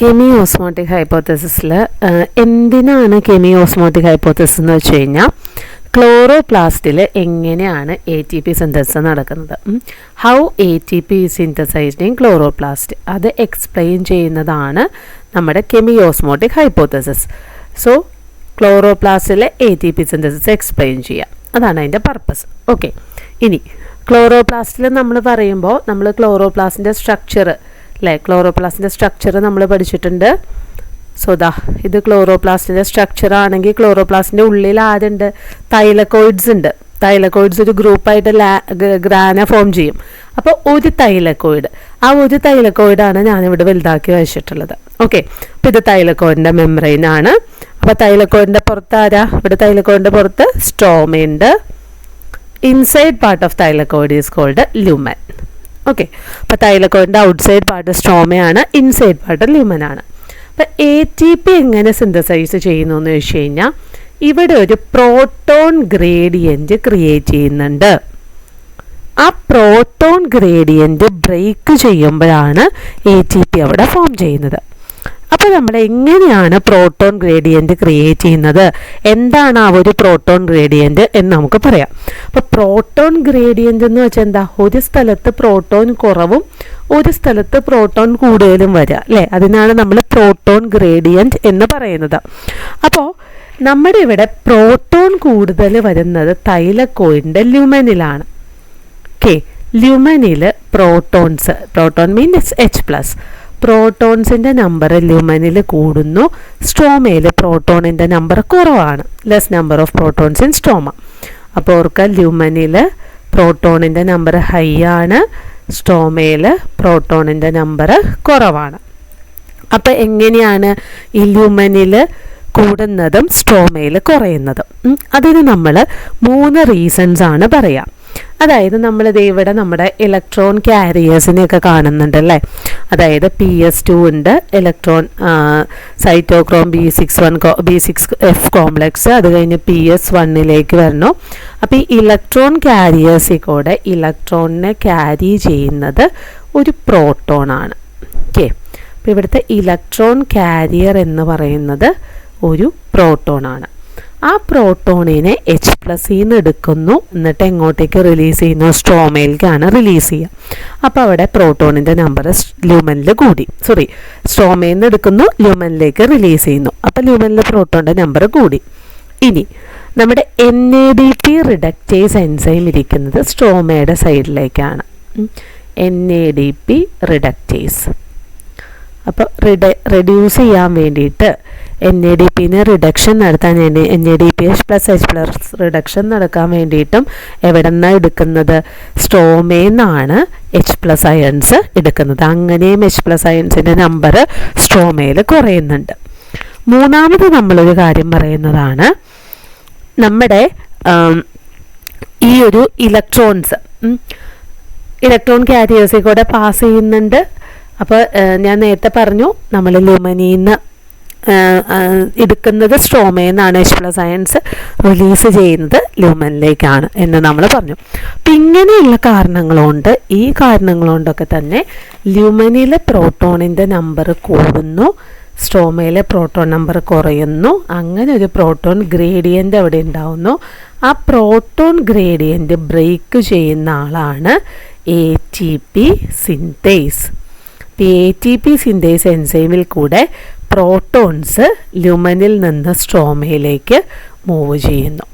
കെമി osmotic ഹൈപ്പോത്തസിസിൽ എന്തിനാണ് കെമി osmotic hypothesis എന്ന് വെച്ച് കഴിഞ്ഞാൽ ക്ലോറോപ്ലാസ്റ്റിൽ എങ്ങനെയാണ് എ ടി പി സിന്തസിസ് നടക്കുന്നത്, how A T P synthesized in chloroplast, അത് എക്സ്പ്ലെയിൻ ചെയ്യുന്നതാണ് നമ്മുടെ കെമി ഓസ്മോട്ടിക് ഹൈപ്പോത്തസിസ്. സോ ക്ലോറോപ്ലാസ്റ്റിലെ A T P synthesis explain ചെയ്യാം, അതാണ് അതിൻ്റെ പർപ്പസ്. ഓക്കെ, ഇനി ക്ലോറോപ്ലാസ്റ്റിൽ നമ്മൾ പറയുമ്പോൾ നമ്മൾ ക്ലോറോപ്ലാസ്റ്റിൻ്റെ സ്ട്രക്ചർ അല്ലേ, ക്ലോറോപ്ലാസ്റ്റിൻ്റെ സ്ട്രക്ചർ നമ്മൾ പഠിച്ചിട്ടുണ്ട്. സോ ഇത് ക്ലോറോപ്ലാസ്റ്റിൻ്റെ സ്ട്രക്ചർ ആണെങ്കിൽ ക്ലോറോപ്ലാസ്റ്റിൻ്റെ ഉള്ളിൽ ആരുണ്ട്, തൈലക്കോയിഡ്സ് ഉണ്ട്. തൈലക്കോയിഡ്സ് ഒരു ഗ്രൂപ്പായിട്ട് ഗ്രാന ഫോം ചെയ്യും. അപ്പോൾ ഒരു തൈലക്കോയിഡ്, ആ ഒരു തൈലക്കോയിഡാണ് ഞാനിവിടെ വലുതാക്കി വെച്ചിട്ടുള്ളത്. ഓക്കെ, അപ്പോൾ ഇത് തൈലക്കോയിഡിൻ്റെ മെംബ്രെയിൻ ആണ്. അപ്പോൾ തൈലക്കോയിഡിൻ്റെ പുറത്ത് ആരാ, ഇവിടെ തൈലക്കോയിഡിൻ്റെ പുറത്ത് സ്ട്രോമയുണ്ട്. Inside part of thylakoid is called lumen. Okay, അപ്പോൾ തൈലക്കോയിഡിൻ്റെ ഔട്ട്സൈഡ് പാർട്ട് സ്ട്രോമയാണ്, ഇൻസൈഡ് പാർട്ട് ലുമൻ ആണ്. അപ്പോൾ എ ടി പി എങ്ങനെ സിന്തസൈസ് ചെയ്യുന്നു എന്ന് വെച്ച് കഴിഞ്ഞാൽ ഇവിടെ ഒരു പ്രോട്ടോൺ ഗ്രേഡിയൻറ്റ് ക്രിയേറ്റ് ചെയ്യുന്നുണ്ട്. ആ പ്രോട്ടോൺ ഗ്രേഡിയൻറ്റ് ബ്രേക്ക് ചെയ്യുമ്പോഴാണ് എ ടി പി അവിടെ ഫോം ചെയ്യുന്നത്. അപ്പോൾ നമ്മൾ എങ്ങനെയാണ് പ്രോട്ടോൺ ഗ്രേഡിയൻറ്റ് ക്രിയേറ്റ് ചെയ്യുന്നത്, എന്താണ് ആ ഒരു പ്രോട്ടോൺ ഗ്രേഡിയൻറ്റ് എന്ന് നമുക്ക് പറയാം. അപ്പോൾ പ്രോട്ടോൺ ഗ്രേഡിയൻറ്റ് എന്ന് വെച്ചാൽ എന്താ, ഒരു സ്ഥലത്ത് പ്രോട്ടോൺ കുറവും ഒരു സ്ഥലത്ത് പ്രോട്ടോൺ കൂടുതലും വരിക അല്ലേ, അതിനാണ് നമ്മൾ പ്രോട്ടോൺ ഗ്രേഡിയൻറ്റ് എന്ന് പറയുന്നത്. അപ്പോൾ നമ്മുടെ ഇവിടെ പ്രോട്ടോൺ കൂടുതൽ വരുന്നത് തൈലക്കോയിഡിൻ്റെ ലുമനിലാണ്. ഓക്കെ, ലുമനിൽ പ്രോട്ടോൺസ്, പ്രോട്ടോൺ മീൻസ് H+, പ്രോട്ടോൺസിൻ്റെ നമ്പർ ലുമനിൽ കൂടുന്നു, സ്ട്രോമയിൽ പ്രോട്ടോണിൻ്റെ നമ്പർ കുറവാണ്, less number of protons in stroma. അപ്പോൾ ഓർക്കുക, ലുമനിൽ പ്രോട്ടോണിൻ്റെ നമ്പർ ഹൈ ആണ്, സ്ട്രോമയിൽ പ്രോട്ടോണിൻ്റെ നമ്പർ കുറവാണ്. അപ്പോൾ എങ്ങനെയാണ് ഈ ലുമനിൽ കൂടുന്നതും സ്ട്രോമയിൽ കുറയുന്നതും? അതിന് നമ്മൾ 3 റീസൺസ് ആണ് പറയാം. അതായത് നമ്മളിത് ഇവിടെ നമ്മുടെ ഇലക്ട്രോൺ ക്യാരിയേഴ്സിനെയൊക്കെ കാണുന്നുണ്ടല്ലേ, അതായത് PS2 ഉണ്ട്, ഇലക്ട്രോൺ സൈറ്റോക്രോം B6F കോംപ്ലക്സ്, അത് കഴിഞ്ഞ് PS1ലേക്ക് വരണു. അപ്പോൾ ഈ ഇലക്ട്രോൺ ക്യാരിയേഴ്സിൽ കൂടെ ഇലക്ട്രോണിനെ ക്യാരി ചെയ്യുന്നത് ഒരു പ്രോട്ടോണാണ്. ഓക്കെ, അപ്പോൾ ഇവിടുത്തെ ഇലക്ട്രോൺ ക്യാരിയർ എന്ന് പറയുന്നത് ഒരു പ്രോട്ടോണാണ്. ആ പ്രോട്ടോണിനെ H+ന്ന് എടുക്കുന്നു, എന്നിട്ട് എങ്ങോട്ടേക്ക് റിലീസ് ചെയ്യുന്നു, സ്ട്രോമയിലേക്കാണ് റിലീസ് ചെയ്യുക. അപ്പോൾ അവിടെ പ്രോട്ടോണിൻ്റെ നമ്പർ ലുമനിൽ കൂടി, സ്ട്രോമയിൽ നിന്ന് എടുക്കുന്നു, ലുമനിലേക്ക് റിലീസ് ചെയ്യുന്നു. അപ്പോൾ ലുമനിൽ പ്രോട്ടോണിൻ്റെ നമ്പർ കൂടി. ഇനി നമ്മുടെ NADP റിഡക്റ്റേസ് എൻസൈം ഇരിക്കുന്നത് സ്ട്രോമയുടെ സൈഡിലേക്കാണ്. NADP reductase. അപ്പോൾ റെഡ്യൂസ് ചെയ്യാൻ വേണ്ടിയിട്ട് NADPനെ റിഡക്ഷൻ നടത്താൻ NADPH+H+ റിഡക്ഷൻ നടക്കാൻ വേണ്ടിയിട്ടും എവിടെ നിന്നാണ് എടുക്കുന്നത്, സ്ട്രോമേന്നാണ് H+ അയൺസ് എടുക്കുന്നത്. അങ്ങനെയും H+ അയൺസിൻ്റെ നമ്പർ സ്ട്രോമയിൽ കുറയുന്നുണ്ട്. മൂന്നാമത് നമ്മളൊരു കാര്യം പറയുന്നതാണ്, നമ്മുടെ ഈ ഒരു ഇലക്ട്രോൺ ക്യാരിയേഴ്സിൽ കൂടെ പാസ് ചെയ്യുന്നുണ്ട്. അപ്പോൾ ഞാൻ നേരത്തെ പറഞ്ഞു, നമ്മൾ ലുമനിന്ന് എടുക്കുന്നത് സ്ട്രോമേന്നാണ്, H+ അയൺസ് റിലീസ് ചെയ്യുന്നത് ലുമനിലേക്കാണ് എന്ന് നമ്മൾ പറഞ്ഞു. അപ്പം ഇങ്ങനെയുള്ള കാരണങ്ങളുണ്ട്, ഈ കാരണങ്ങളുകൊണ്ടൊക്കെ തന്നെ ലുമനിലെ പ്രോട്ടോണിൻ്റെ നമ്പർ കൂടുന്നു, സ്ട്രോമയിലെ പ്രോട്ടോൺ നമ്പർ കുറയുന്നു. അങ്ങനെ ഒരു പ്രോട്ടോൺ ഗ്രേഡിയൻ്റ് അവിടെ ഉണ്ടാവുന്നു. ആ പ്രോട്ടോൺ ഗ്രേഡിയൻ്റ് ബ്രേക്ക് ചെയ്യുന്ന ആളാണ് ATP സിന്തേസ്. ATP സിന്തേസ് എൻസൈമിൽ കൂടെ പ്രോട്ടോൺസ് ലുമനിൽ നിന്ന് സ്ട്രോമയിലേക്ക് മൂവ് ചെയ്യുന്നു.